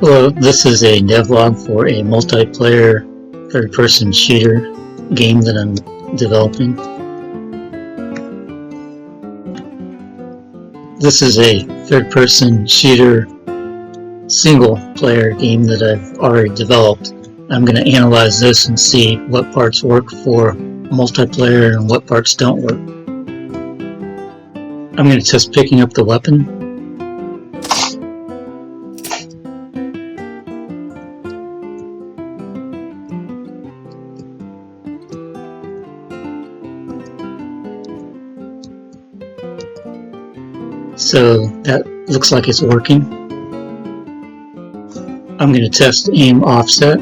Hello, this is a devlog for a multiplayer third-person shooter game that I'm developing. This is a third-person shooter single-player game that I've already developed. I'm going to analyze this and see what parts work for multiplayer and what parts don't work. I'm going to test picking up the weapon. So that looks like it's working. I'm going to test aim offset.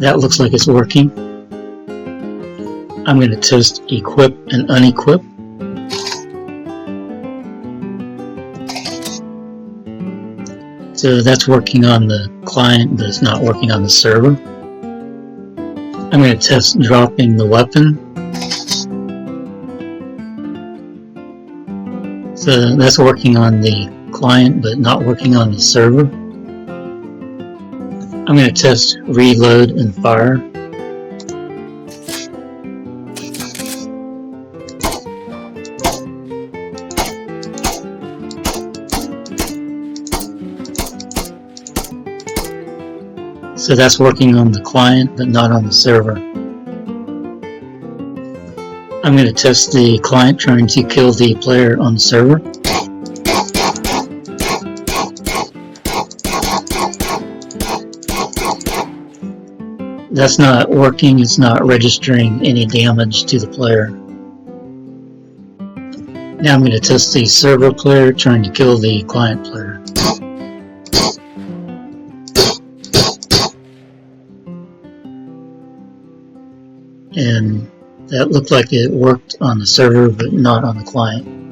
That looks like it's working. I'm going to test equip and unequip. So that's working on the client, but it's not working on the server. I'm going to test dropping the weapon. So that's working on the client, but not working on the server. I'm going to test reload and fire. So that's working on the client, but not on the server. I'm going to test the client trying to kill the player on the server. That's not working, it's not registering any damage to the player. Now I'm going to test the server player trying to kill the client player. And that looked like it worked on the server, but not on the client.